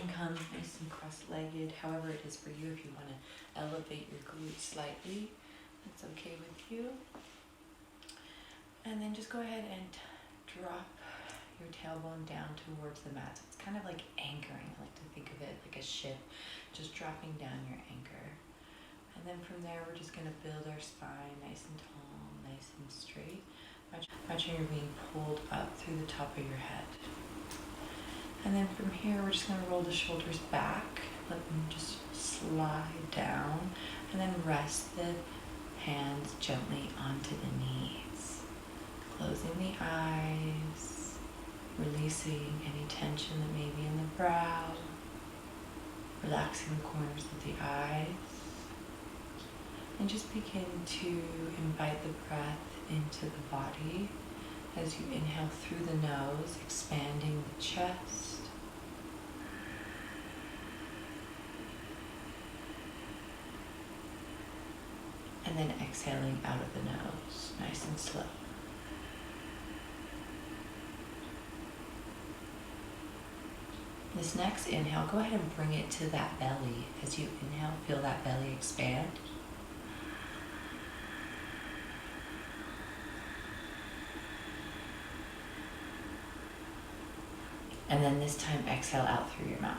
can come nice and cross-legged, however it is for you. If you want to elevate your glutes slightly, that's okay with you. And then just go ahead and drop your tailbone down towards the mat. So it's kind of like anchoring. I like to think of it like a ship, just dropping down your anchor. And then from there, we're just going to build our spine nice and tall, nice and straight. Imagine you're being pulled up through the top of your head. And then from here, we're just going to roll the shoulders back, let them just slide down, and then rest the hands gently onto the knees. Closing the eyes, releasing any tension that may be in the brow, relaxing the corners of the eyes, and just begin to invite the breath into the body as you inhale through the nose, expanding the chest. And then exhaling out of the nose, nice and slow. This next inhale, go ahead and bring it to that belly. As you inhale, feel that belly expand. And then this time, exhale out through your mouth.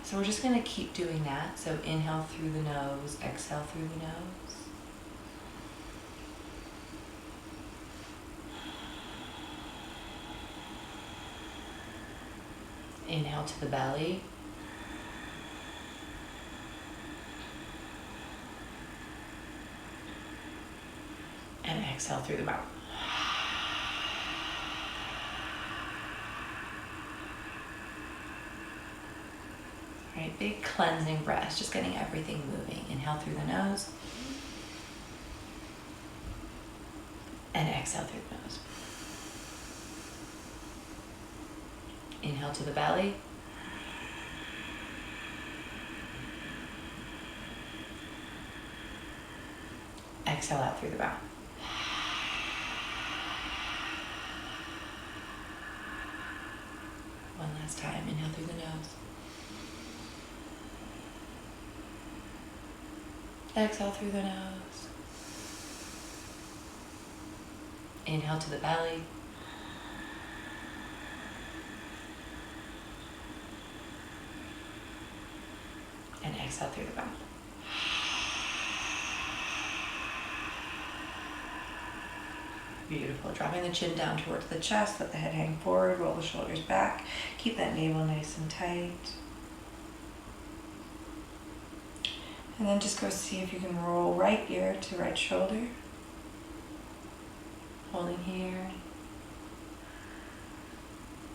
So we're just going to keep doing that. So inhale through the nose, exhale through the nose. Inhale to the belly. And exhale through the mouth. All right, big cleansing breaths, just getting everything moving. Inhale through the nose. And exhale through the nose. Inhale to the belly. Exhale out through the mouth. One last time, inhale through the nose. Exhale through the nose. Inhale to the belly. And exhale through the mouth. Beautiful. Dropping the chin down towards the chest, let the head hang forward, roll the shoulders back. Keep that navel nice and tight. And then just go see if you can roll right ear to right shoulder. Holding here.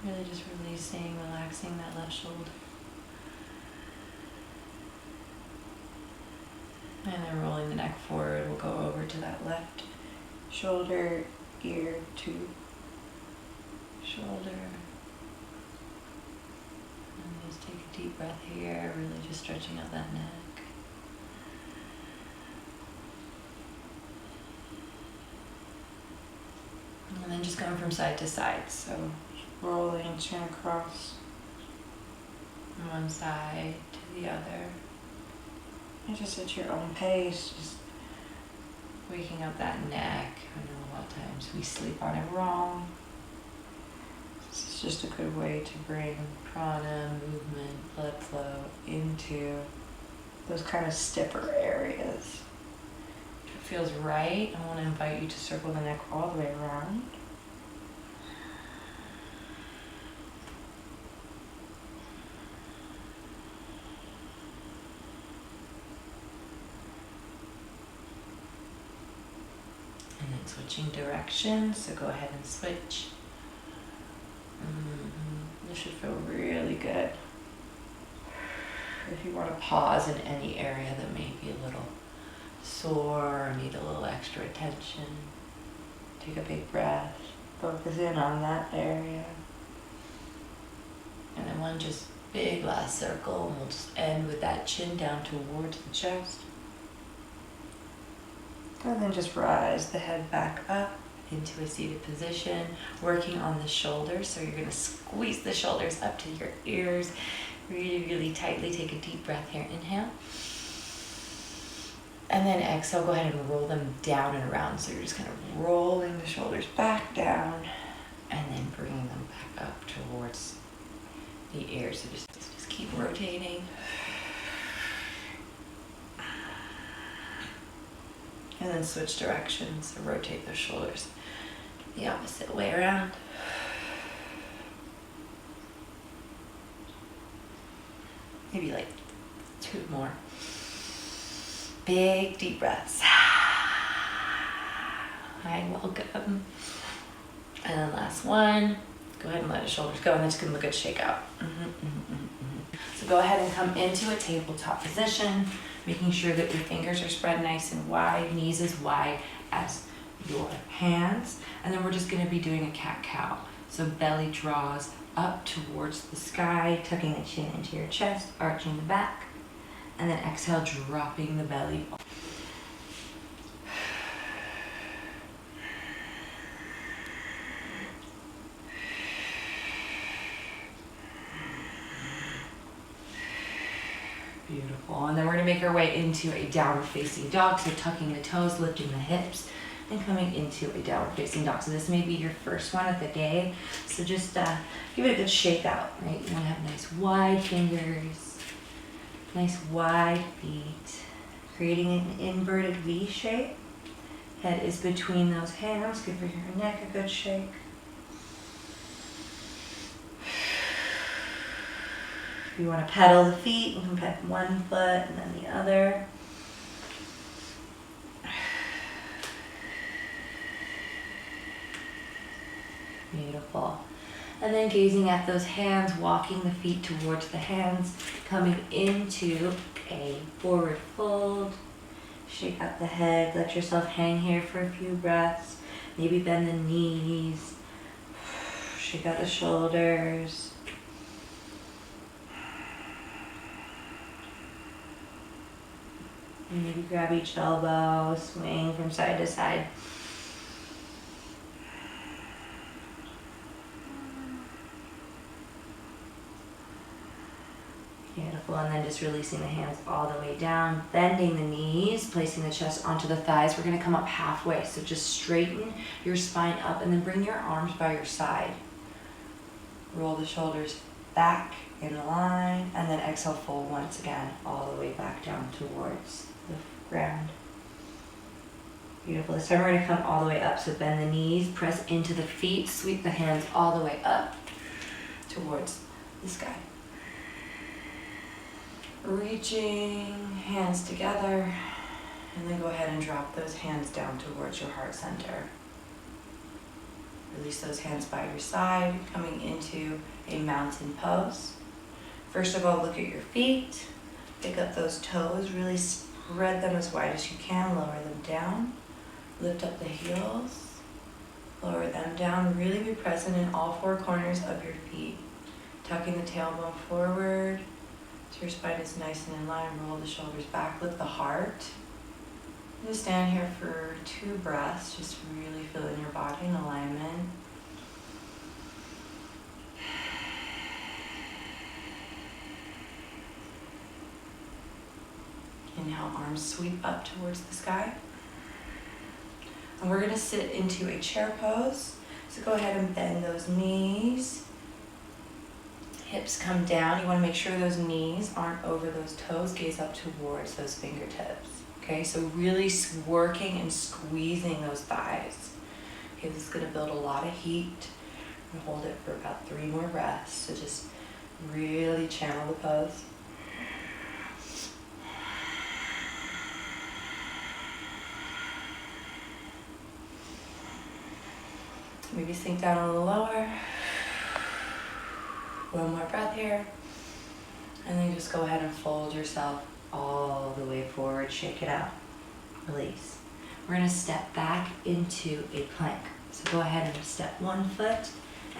Really just releasing, relaxing that left shoulder. And then rolling the neck forward, we'll go over to that left shoulder, ear to shoulder. And just take a deep breath here, really just stretching out that neck. And then just going from side to side. So rolling chin across from one side to the other. And just at your own pace, just waking up that neck. I know a lot of times we sleep on it wrong. This is just a good way to bring prana, movement, blood flow into those kind of stiffer areas. If it feels right, I want to invite you to circle the neck all the way around. And then switching directions, so go ahead and switch. This should feel really good. If you want to pause in any area that may be a little sore or need a little extra attention, take a big breath, focus in on that area. And then one just big last circle, and we'll just end with that chin down towards the chest. And then just rise the head back up into a seated position, working on the shoulders. So you're gonna squeeze the shoulders up to your ears, really, really tightly. Take a deep breath here, inhale. And then exhale, go ahead and roll them down and around. So you're just kind of rolling the shoulders back down and then bringing them back up towards the ears. So just keep rotating. And then switch directions, so rotate the shoulders the opposite way around. Maybe like 2 more. Big deep breaths. Hi, welcome. And then last one. Go ahead and let the shoulders go, and then just give them a good shake out. So go ahead and come into a tabletop position, making sure that your fingers are spread nice and wide, knees as wide as your hands. And then we're just gonna be doing a cat-cow. So belly draws up towards the sky, tucking the chin into your chest, arching the back, and then exhale, dropping the belly. Beautiful. And then we're gonna make our way into a downward facing dog. So tucking the toes, lifting the hips, and coming into a downward facing dog. So this may be your first one of the day. So just give it a good shake out, right? You wanna have nice wide fingers, nice wide feet, creating an inverted V shape. Head is between those hands. Give your neck a good shake. If you want to pedal the feet, you can pet one foot and then the other. Beautiful. And then gazing at those hands, walking the feet towards the hands, coming into a forward fold. Shake out the head, let yourself hang here for a few breaths. Maybe bend the knees. Shake out the shoulders. And maybe grab each elbow, swing from side to side. Beautiful, and then just releasing the hands all the way down, bending the knees, placing the chest onto the thighs. We're gonna come up halfway, so just straighten your spine up and then bring your arms by your side. Roll the shoulders back in line, and then exhale, fold once again, all the way back down towards the ground. Beautiful. This time we're gonna come all the way up, so bend the knees, press into the feet, sweep the hands all the way up towards the sky. Reaching hands together, and then go ahead and drop those hands down towards your heart center. Release those hands by your side, coming into a mountain pose. First of all, look at your feet. Pick up those toes, really spread them as wide as you can, lower them down. Lift up the heels, lower them down. Really be present in all 4 corners of your feet. Tucking the tailbone forward. So your spine is nice and in line. Roll the shoulders back, lift the heart. Just stand here for 2 breaths, just really feeling your body in alignment. Inhale, arms sweep up towards the sky. And we're gonna sit into a chair pose. So go ahead and bend those knees. Hips come down. You wanna make sure those knees aren't over those toes. Gaze up towards those fingertips. Okay, so really working and squeezing those thighs. Okay, this is gonna build a lot of heat. And hold it for about 3 more breaths. So just really channel the pose. Maybe sink down a little lower. 1 more breath here. And then just go ahead and fold yourself all the way forward. Shake it out. Release. We're going to step back into a plank. So go ahead and step 1 foot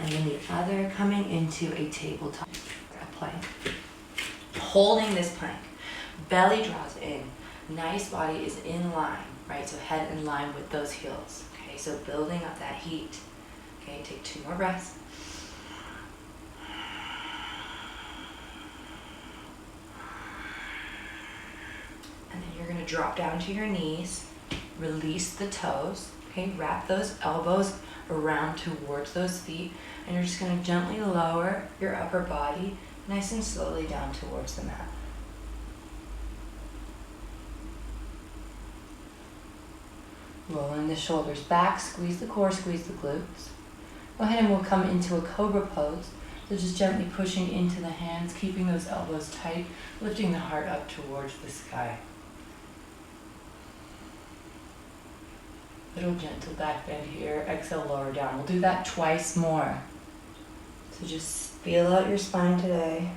and then the other, coming into a tabletop plank. Holding this plank. Belly draws in. Nice body is in line, right? So head in line with those heels. Okay, so building up that heat. Okay, take 2 more breaths. And then you're gonna drop down to your knees, release the toes, okay? Wrap those elbows around towards those feet, and you're just gonna gently lower your upper body nice and slowly down towards the mat. Rolling the shoulders back, squeeze the core, squeeze the glutes. Go ahead and we'll come into a cobra pose. So just gently pushing into the hands, keeping those elbows tight, lifting the heart up towards the sky. Little gentle back bend here, exhale, lower down. We'll do that twice more. So just feel out your spine today.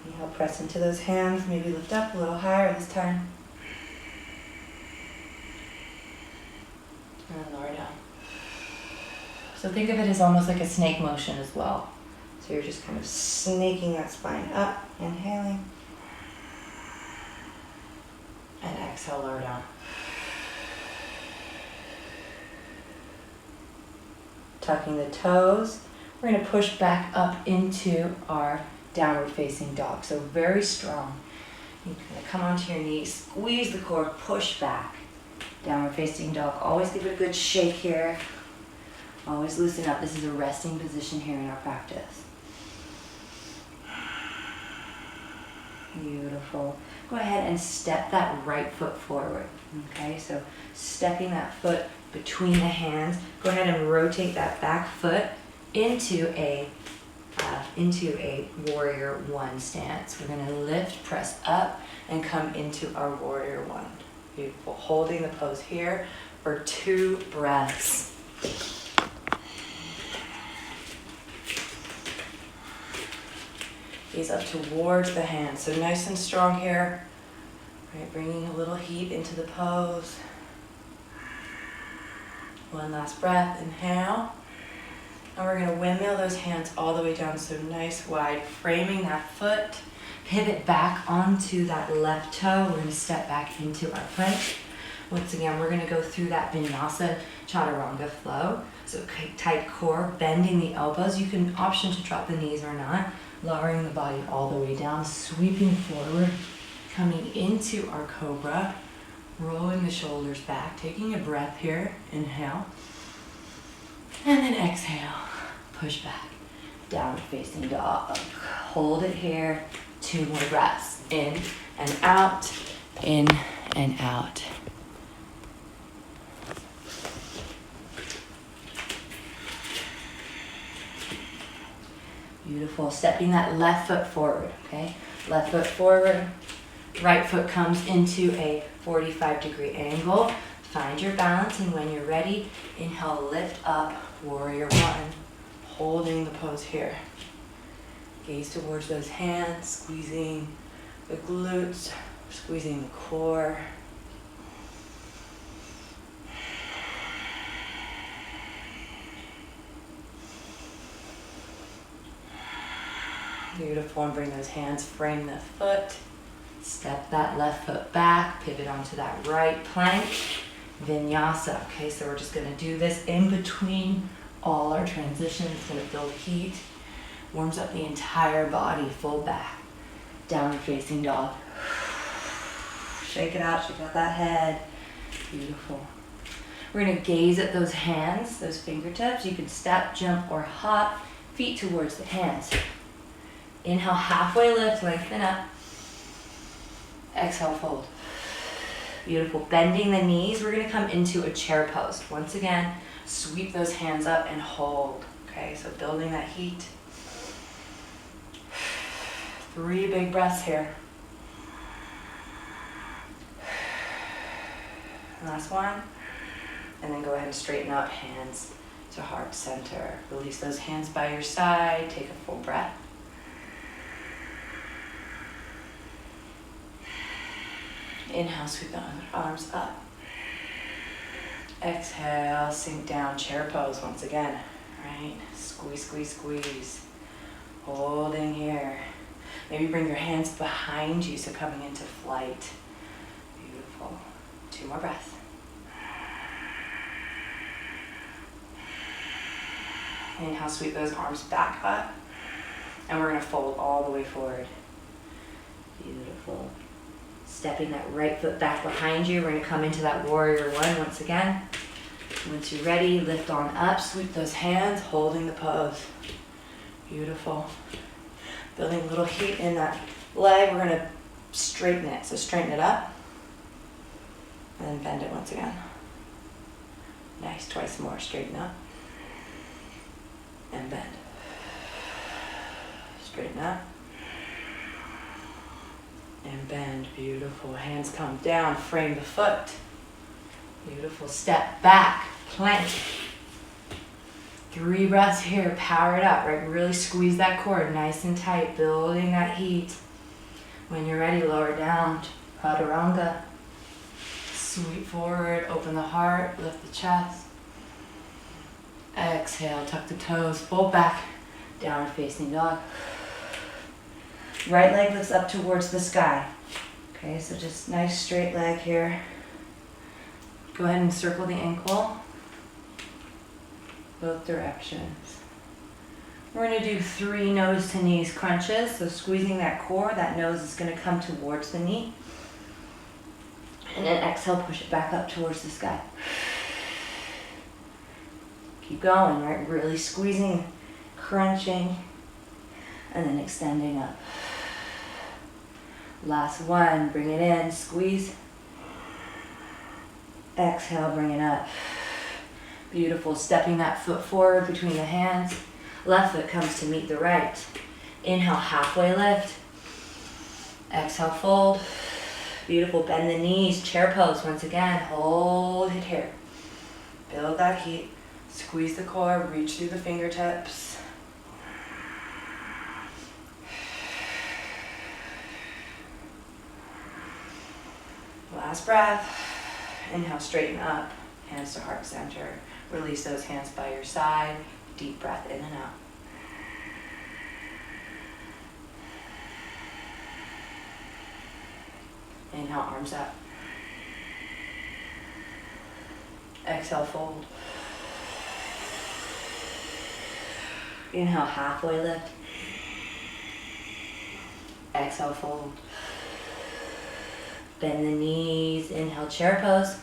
Inhale, press into those hands, maybe lift up a little higher this time. And then lower down. So think of it as almost like a snake motion as well. So you're just kind of snaking that spine up, inhaling. And exhale, lower down. Tucking the toes. We're going to push back up into our downward facing dog. So very strong. You're going to come onto your knees, squeeze the core, push back. Downward facing dog. Always give it a good shake here. Always loosen up. This is a resting position here in our practice. Beautiful. Go ahead and step that right foot forward. Okay, so stepping that foot between the hands. Go ahead and rotate that back foot into a warrior one stance. We're going to lift, press up, and come into our warrior one. Beautiful. Holding the pose here for 2 breaths. Gaze up towards the hands. So nice and strong here. Right, bringing a little heat into the pose. One last breath. Inhale. And we're going to windmill those hands all the way down. So nice wide. Framing that foot. Pivot back onto that left toe. We're going to step back into our plank. Once again, we're going to go through that Vinyasa Chaturanga flow. So tight core, bending the elbows. You can option to drop the knees or not. Lowering the body all the way down, sweeping forward, coming into our cobra, rolling the shoulders back, taking a breath here, inhale, and then exhale, push back, downward facing dog. Hold it here, 2 more breaths, in and out, in and out. Beautiful. Stepping that left foot forward, okay? Left foot forward, right foot comes into a 45-degree angle. Find your balance, and when you're ready, inhale, lift up, warrior one. Holding the pose here. Gaze towards those hands, squeezing the glutes, squeezing the core. Beautiful, and bring those hands, frame the foot, step that left foot back, pivot onto that right plank, Vinyasa. Okay, so we're just gonna do this in between all our transitions. It's gonna build heat, warms up the entire body, full back, downward facing dog. Shake it out that head. Beautiful. We're gonna gaze at those hands, those fingertips. You can step, jump, or hop, feet towards the hands. Inhale, halfway lift, lengthen up. Exhale, fold. Beautiful. Bending the knees, we're going to come into a chair pose. Once again, sweep those hands up and hold. Okay, so building that heat. 3 big breaths here. Last one. And then go ahead and straighten up, hands to heart center. Release those hands by your side. Take a full breath. Inhale, sweep the arms up. Exhale, sink down, chair pose once again. Right? Squeeze, squeeze, squeeze. Holding here. Maybe bring your hands behind you, so coming into flight. Beautiful. 2 more breaths. Inhale, sweep those arms back up. And we're gonna fold all the way forward. Beautiful. Stepping that right foot back behind you. We're gonna come into that warrior one once again. Once you're ready, lift on up, sweep those hands, holding the pose. Beautiful. Building a little heat in that leg. We're gonna straighten it. So straighten it up. And then bend it once again. Nice, twice more. Straighten up. And bend. Straighten up. And bend. Beautiful. Hands come down. Frame the foot. Beautiful. Step back. Plank. 3 breaths here. Power it up, right? Really squeeze that core nice and tight. Building that heat. When you're ready, lower down. Chaturanga. Sweep forward. Open the heart. Lift the chest. Exhale. Tuck the toes. Fold back. Downward facing dog. Right leg lifts up towards the sky. Okay, so just nice straight leg here. Go ahead and circle the ankle. Both directions. We're going to do 3 nose to knees crunches. So squeezing that core, that nose is going to come towards the knee. And then exhale, push it back up towards the sky. Keep going, right? Really squeezing, crunching, and then extending up. Last one, bring it in, squeeze. Exhale, bring it up. Beautiful, stepping that foot forward between the hands. Left foot comes to meet the right. Inhale, halfway lift. Exhale, fold. Beautiful, bend the knees, chair pose once again. Hold it here. Build that heat. Squeeze the core, reach through the fingertips. Last breath. Inhale, straighten up, hands to heart center. Release those hands by your side. Deep breath in and out. Inhale, arms up. Exhale, fold. Inhale, halfway lift. Exhale, fold. Bend the knees. Inhale, chair pose.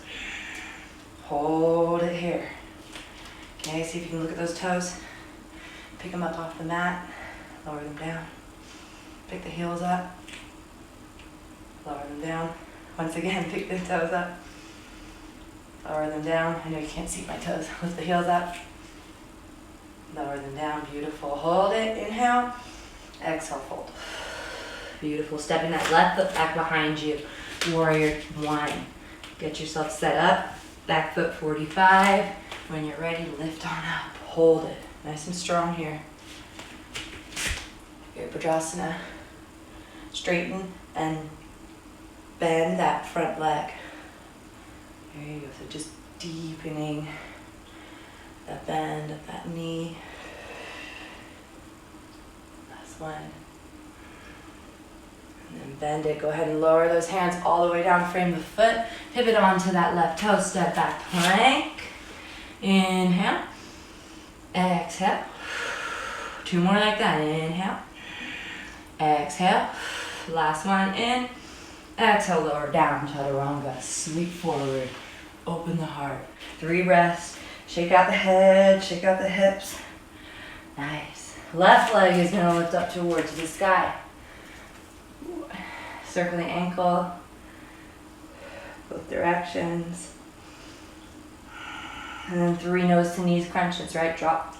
Hold it here. Okay, see if you can look at those toes. Pick them up off the mat. Lower them down. Pick the heels up. Lower them down. Once again, pick the toes up. Lower them down. I know you can't see my toes. Lift the heels up. Lower them down. Beautiful. Hold it. Inhale. Exhale, fold. Beautiful. Stepping that left foot back behind you. Warrior one. Get yourself set up. Back foot 45. When you're ready, lift on up. Hold it. Nice and strong here. Virabhadrasana. Straighten and bend that front leg. There you go. So just deepening that bend of that knee. Last one. And then bend it. Go ahead and lower those hands all the way down. Frame the foot. Pivot onto that left toe. Step back plank. Inhale. Exhale. 2 more like that. Inhale. Exhale. Last one in. Exhale, lower down. Chaturanga. Sweep forward. Open the heart. 3 breaths. Shake out the head. Shake out the hips. Nice. Left leg is going to lift up towards the sky. Circle the ankle. Both directions. And then 3 nose to knees crunches, right? Drop,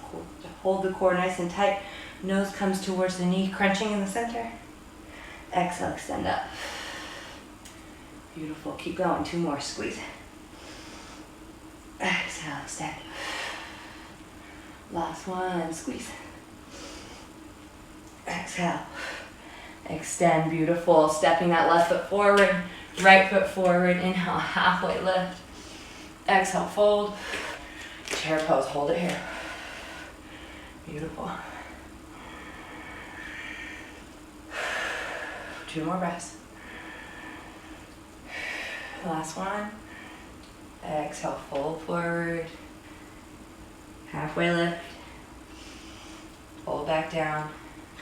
hold the core nice and tight. Nose comes towards the knee, crunching in the center. Exhale, extend up. Beautiful, keep going, 2 more, squeeze. Exhale, extend. Last one, squeeze. Exhale, extend, beautiful. Stepping that left foot forward, right foot forward. Inhale, halfway lift. Exhale, fold. Chair pose, hold it here. Beautiful. 2 more breaths. Last one. Exhale, fold forward. Halfway lift. back down,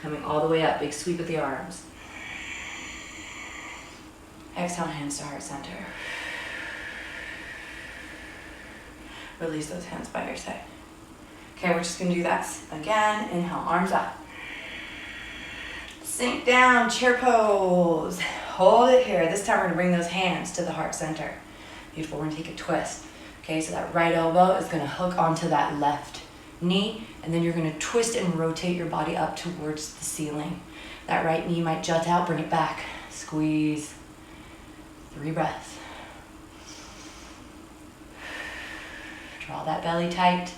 coming all the way up, big sweep of the arms. Exhale, hands to heart center. Release those hands by your side. Okay, we're just gonna do that again. Inhale, arms up. Sink down, chair pose. Hold it here. This time we're gonna bring those hands to the heart center. Beautiful, we're gonna take a twist. Okay, so that right elbow is gonna hook onto that left knee, and then you're gonna twist and rotate your body up towards the ceiling. That right knee might jut out, bring it back. Squeeze. 3 breaths. Draw that belly tight.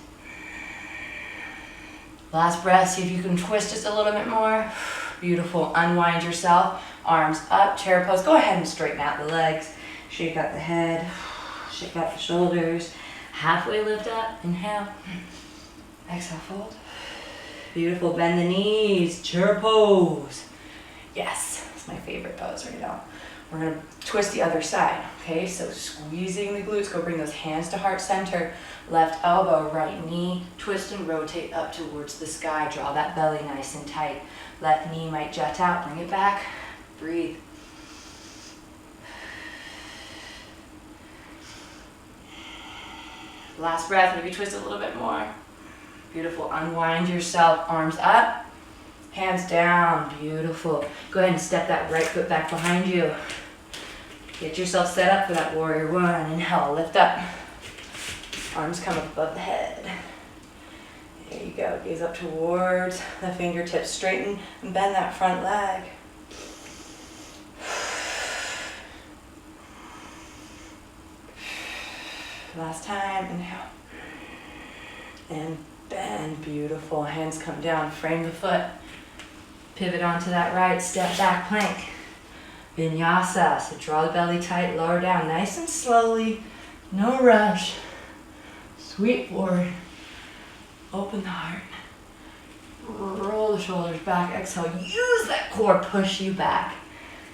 Last breath, see if you can twist just a little bit more. Beautiful, unwind yourself. Arms up, chair pose. Go ahead and straighten out the legs. Shake out the head, shake out the shoulders. Halfway lift up, inhale. Exhale, fold. Beautiful, bend the knees, chair pose. Yes, it's my favorite pose right now. We're gonna twist the other side, okay? So squeezing the glutes, go bring those hands to heart center. Left elbow, right knee, twist and rotate up towards the sky. Draw that belly nice and tight. Left knee might jut out, bring it back. Breathe. Last breath, maybe twist a little bit more. Beautiful, unwind yourself, arms up, hands down, beautiful. Go ahead and step that right foot back behind you. Get yourself set up for that warrior one. Inhale, lift up. Arms come up above the head. There you go, gaze up towards the fingertips. Straighten and bend that front leg. Last time, inhale. And bend, beautiful. Hands come down, frame the foot. Pivot onto that right, step back plank. Vinyasa, so draw the belly tight, lower down, nice and slowly, no rush. Sweep forward, open the heart. Roll the shoulders back, exhale, use that core, push you back.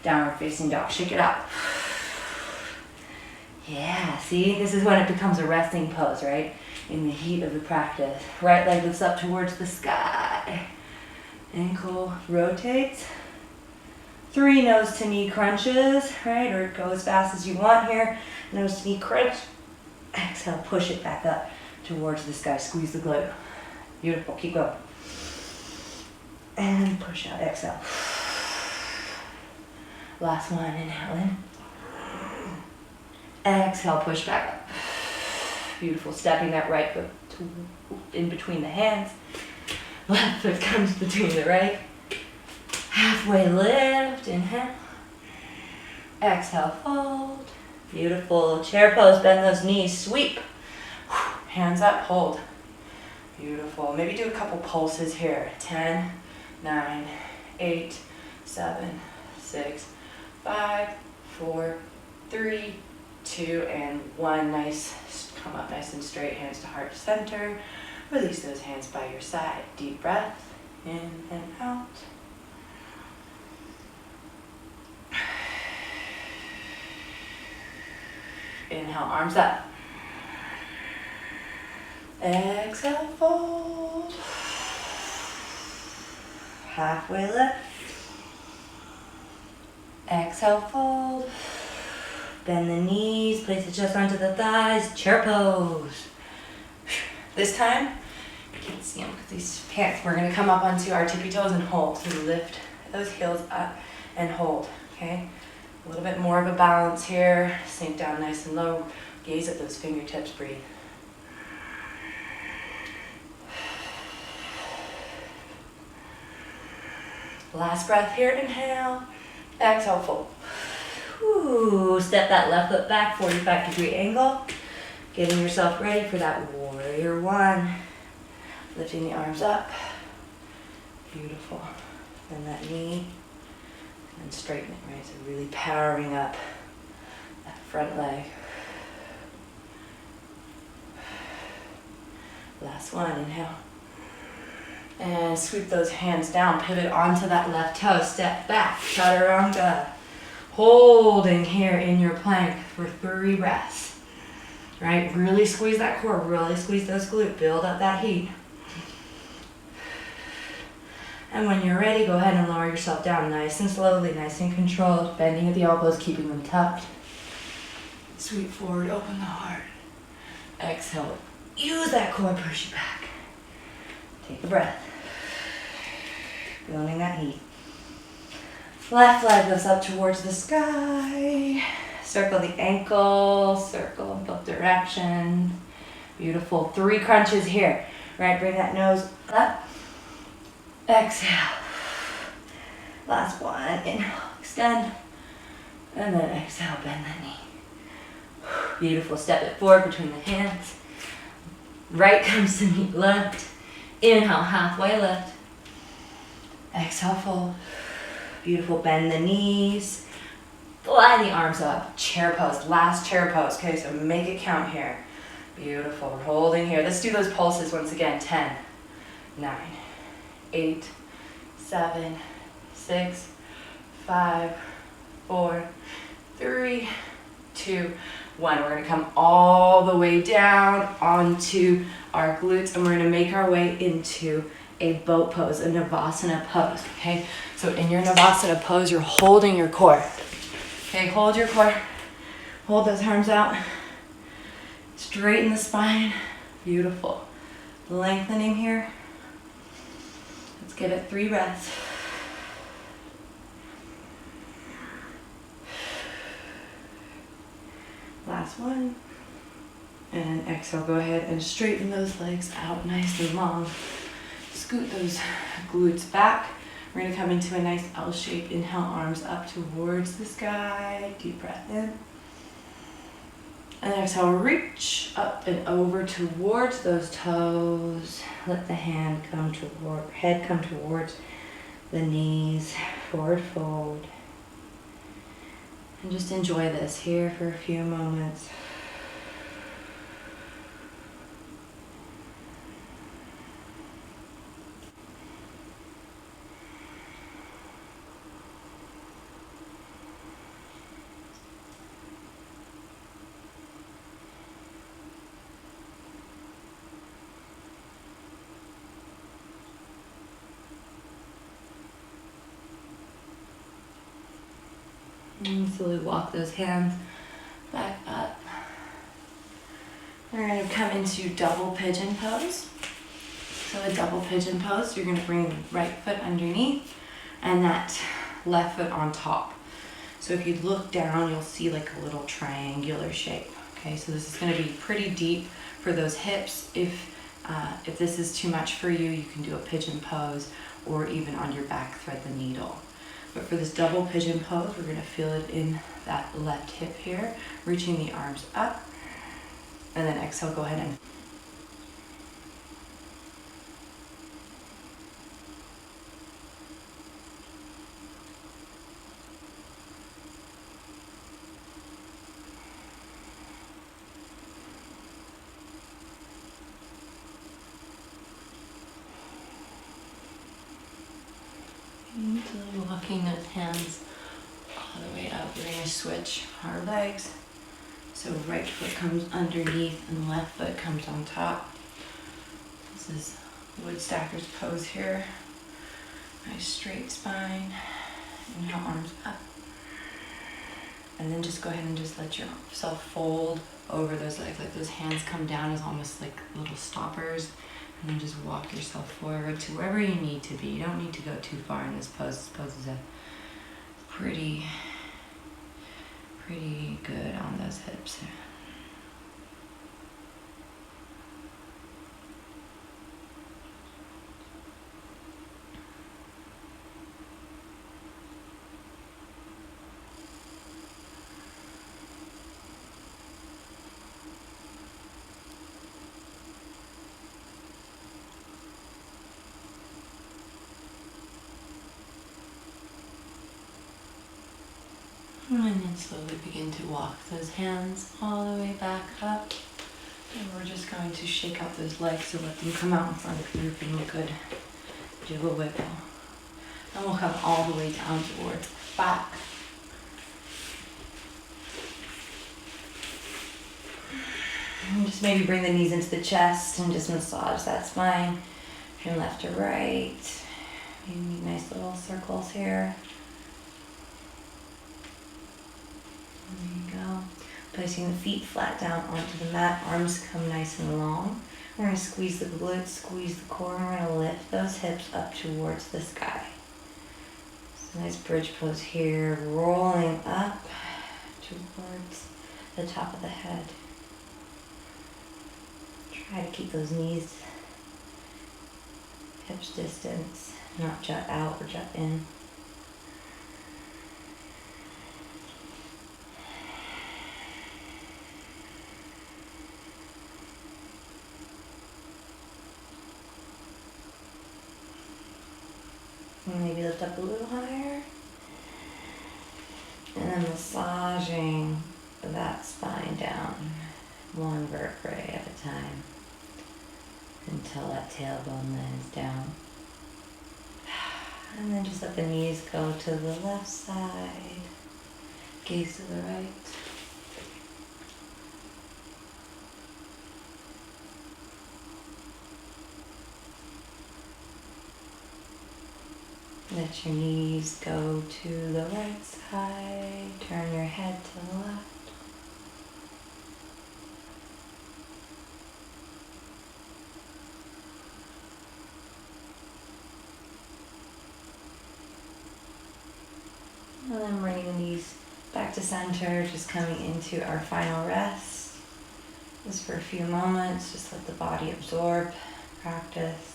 Downward facing dog, shake it out. Yeah, see, this is when it becomes a resting pose, right? In the heat of the practice. Right leg lifts up towards the sky. Ankle rotates. 3 nose to knee crunches, right? Or go as fast as you want here. Nose to knee crunch. Exhale, push it back up towards the sky. Squeeze the glute. Beautiful, keep going. And push out, exhale. Last one, inhale in. Exhale, push back up. Beautiful, stepping that right foot in between the hands. Left foot comes between the right. Halfway lift, inhale. Exhale, fold. Beautiful, chair pose, bend those knees, sweep. Hands up, hold. Beautiful, maybe do a couple pulses here. 10, 9, 8, 7, 6, 5, 4, 3, 2, and 1. Nice, come up nice and straight, hands to heart center. Release those hands by your side. Deep breath, in and out. Inhale, arms up. Exhale, fold. Halfway lift. Exhale, fold. Bend the knees, place the chest onto the thighs, chair pose. This time, you can't see them because these pants, we're gonna come up onto our tippy toes and hold. So lift those heels up and hold, okay? A little bit more of a balance here. Sink down nice and low. Gaze at those fingertips, breathe. Last breath here, inhale. Exhale, fold. Ooh, step that left foot back, 45-degree angle. Getting yourself ready for that warrior one. Lifting the arms up. Beautiful. Bend that knee. And straighten it, right? So really powering up that front leg. Last one, inhale. And sweep those hands down, pivot onto that left toe, step back, chaturanga. Holding here in your plank for 3 breaths. Right, really squeeze that core, really squeeze those glutes, build up that heat. And when you're ready, go ahead and lower yourself down nice and slowly, nice and controlled, bending at the elbows, keeping them tucked. Sweep forward, open the heart. Exhale, use that core, push you back. Take a breath. Feeling that heat. Left leg goes up towards the sky. Circle the ankle, circle in both directions. Beautiful. 3 crunches here. Right, bring that nose up. Exhale. Last one. Inhale, extend. And then exhale, bend the knee. Beautiful. Step it forward between the hands. Right comes to meet left. Inhale, halfway lift. Exhale, fold. Beautiful. Bend the knees. Fly the arms up. Chair pose. Last chair pose. Okay, so make it count here. Beautiful. We're holding here. Let's do those pulses once again. 10, 9, 8, 7, 6, 5, 4, 3, 2, 1. We're going to come all the way down onto our glutes, and we're going to make our way into a boat pose, a Navasana pose. Okay, so in your Navasana pose, you're holding your core. Okay, hold your core. Hold those arms out. Straighten the spine. Beautiful. Lengthening here. Let's give it 3 breaths. Last one. And exhale, go ahead and straighten those legs out nice and long. Scoot those glutes back. We're going to come into a nice L shape. Inhale, arms up towards the sky. Deep breath in. And exhale, reach up and over towards those toes. Let the head come towards the knees. Forward fold. And just enjoy this here for a few moments. And slowly walk those hands back up. We're going to come into double pigeon pose. So a double pigeon pose, you're going to bring the right foot underneath and that left foot on top. So if you look down, you'll see like a little triangular shape. Okay, so this is going to be pretty deep for those hips. If this is too much for you, you can do a pigeon pose or even on your back, thread the needle. But for this double pigeon pose, we're going to feel it in that left hip here, reaching the arms up. And then exhale, go ahead and walking those hands all the way up. We're going to switch our legs. So right foot comes underneath and left foot comes on top. This is wood stackers pose here. Nice straight spine. Inhale, arms up. And then just go ahead and just let yourself fold over those legs. Like those hands come down as almost like little stoppers. And then just walk yourself forward to wherever you need to be. You don't need to go too far in this pose. This pose is a pretty good on those hips. And then slowly begin to walk those hands all the way back up. And we're just going to shake out those legs to let them come out in front of you, being a good jiggle wiggle. And we'll come all the way down towards the back. And just maybe bring the knees into the chest and just massage that spine from left to right. Creating nice little circles here. There you go. Placing the feet flat down onto the mat, arms come nice and long. We're going to squeeze the glutes, squeeze the core, and we're going to lift those hips up towards the sky. So nice bridge pose here, rolling up towards the top of the head. Try to keep those knees, hips distance, not jut out or jut in. Maybe lift up a little higher. And then massaging that spine down, one vertebrae at a time, until that tailbone lands down. And then just let the knees go to the left side, gaze to the right. Let your knees go to the right side, turn your head to the left. And then bringing the knees back to center, just coming into our final rest. Just for a few moments, just let the body absorb, practice.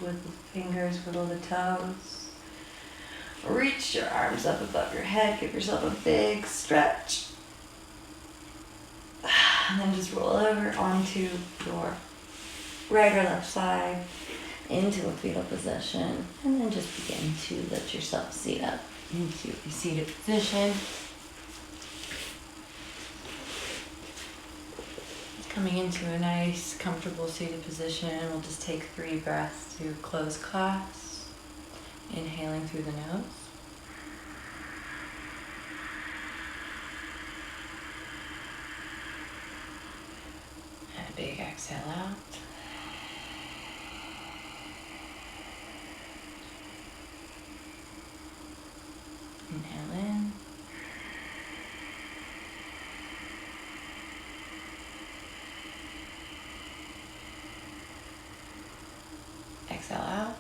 With the fingers, whittle the toes. Reach your arms up above your head. Give yourself a big stretch. And then just roll over onto your right or left side into a fetal position. And then just begin to let yourself seat up into a seated position. Coming into a nice, comfortable seated position, we'll just take 3 breaths to close class. Inhaling through the nose. And a big exhale out. Inhale in. Exhale out.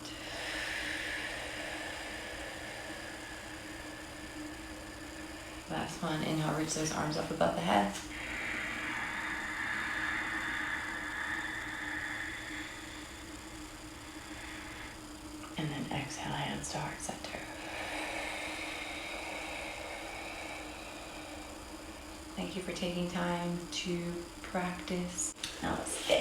Last one, inhale, reach those arms up above the head. And then exhale, hands to heart center. Thank you for taking time to practice. Namaste.